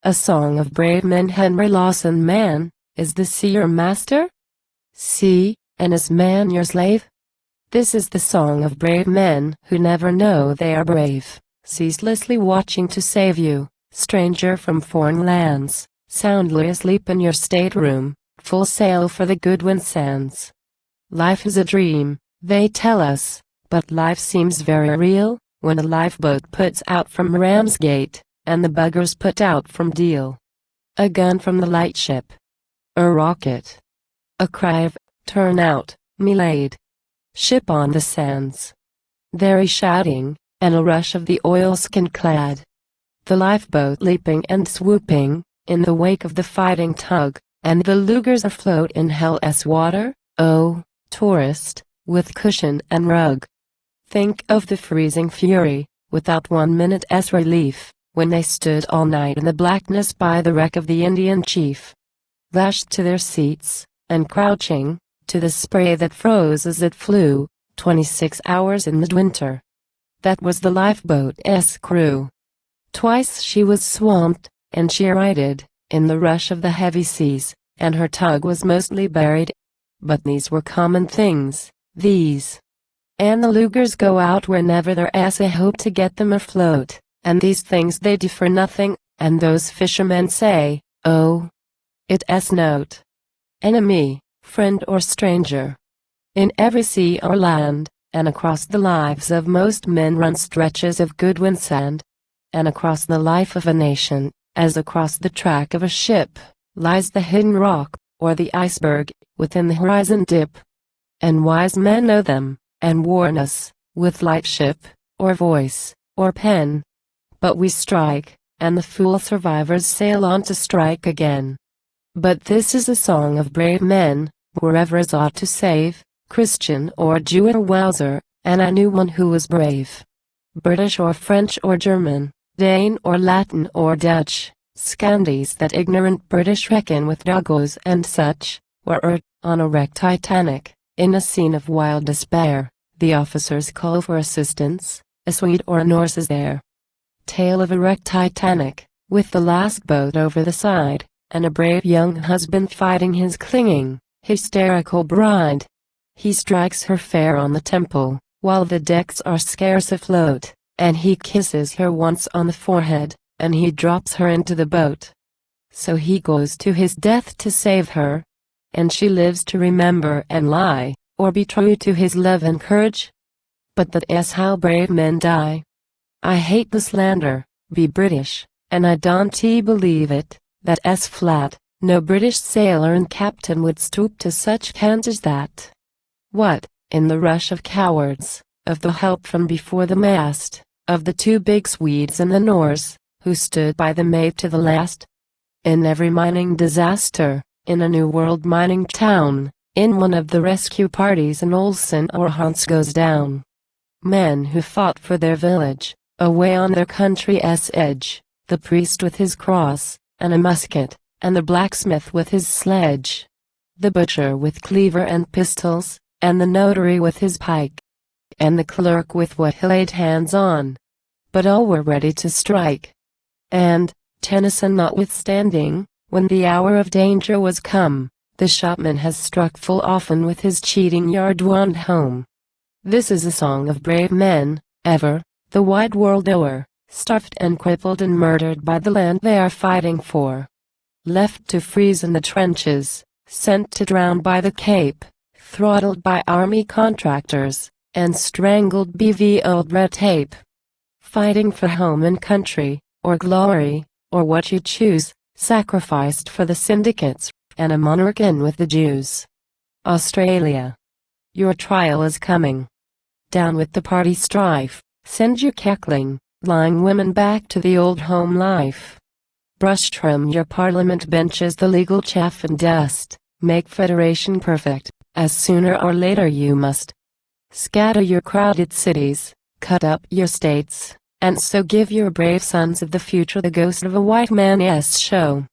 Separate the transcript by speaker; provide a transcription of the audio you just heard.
Speaker 1: A song of brave men. Henry Lawson. Man, is the sea your master? Sea, and is man your slave? This is the song of brave men who never know they are brave, ceaselessly watching to save you, stranger from foreign lands, soundly asleep in your stateroom, full sail for the good wind sands. Life is a dream, they tell us, but life seems very real when a lifeboat puts out from Ramsgate, and the buggers put out from Deal. A gun from the lightship. A rocket. A cry of, "Turn out, me lad!" Ship on the sands. Very shouting, and a rush of the oilskin clad. The lifeboat leaping and swooping, in the wake of the fighting tug, and the lougers afloat in hell's water, oh, tourist, with cushion and rug. Think of the freezing fury, without 1 minute's relief, when they stood all night in the blackness by the wreck of the Indian chief. Lashed to their seats, and crouching, to the spray that froze as it flew, 26 hours in midwinter. That was the lifeboat's crew. Twice she was swamped, and she righted, in the rush of the heavy seas, and her tug was mostly buried. But these were common things, these. And the lougers go out whenever there's a hope to get them afloat, and these things they do for nothing, and those fishermen say, oh, it's note. Enemy, friend or stranger. In every sea or land, and across the lives of most men run stretches of good wind sand. And across the life of a nation, as across the track of a ship, lies the hidden rock, or the iceberg, within the horizon dip. And wise men know them, and warn us, with lightship, or voice, or pen. But we strike, and the fool survivors sail on to strike again. But this is a song of brave men, wherever is aught to save, Christian or Jew or Wowser, and I knew one who was brave. British or French or German, Dane or Latin or Dutch, Scandies that ignorant British reckon with Doggos and such, were on a wrecked Titanic, in a scene of wild despair, the officers call for assistance, a Swede or a Norse is there. Tale of a wrecked Titanic, with the last boat over the side, and a brave young husband fighting his clinging, hysterical bride. He strikes her fair on the temple, while the decks are scarce afloat, and he kisses her once on the forehead, and he drops her into the boat. So he goes to his death to save her, and she lives to remember and lie, or be true to his love and courage. But that's how brave men die. I hate the slander, be British, and I don't believe it, that's flat, no British sailor and captain would stoop to such cant as that. What, in the rush of cowards, of the help from before the mast, of the two big Swedes and the Norse, who stood by the mate to the last? In every mining disaster, in a New World mining town, in one of the rescue parties an Lawson or Hans goes down. Men who fought for their village, away on their country's edge, the priest with his cross, and a musket, and the blacksmith with his sledge. The butcher with cleaver and pistols, and the notary with his pike, and the clerk with what he laid hands on. But all were ready to strike. And, Tennyson notwithstanding, when the hour of danger was come, the shopman has struck full often with his cheating yard wand home. This is a song of brave men, ever, the wide world o'er, starved and crippled and murdered by the land they are fighting for. Left to freeze in the trenches, sent to drown by the Cape, throttled by army contractors, and strangled bv old red tape. Fighting for home and country, or glory, or what you choose, sacrificed for the syndicates, and a monarch in with the Jews. Australia. Your trial is coming. Down with the party strife, send your cackling, lying women back to the old home life. Brush trim your parliament benches the legal chaff and dust, make federation perfect, as sooner or later you must. Scatter your crowded cities, cut up your states, and so give your brave sons of the future the ghost of a white man's show.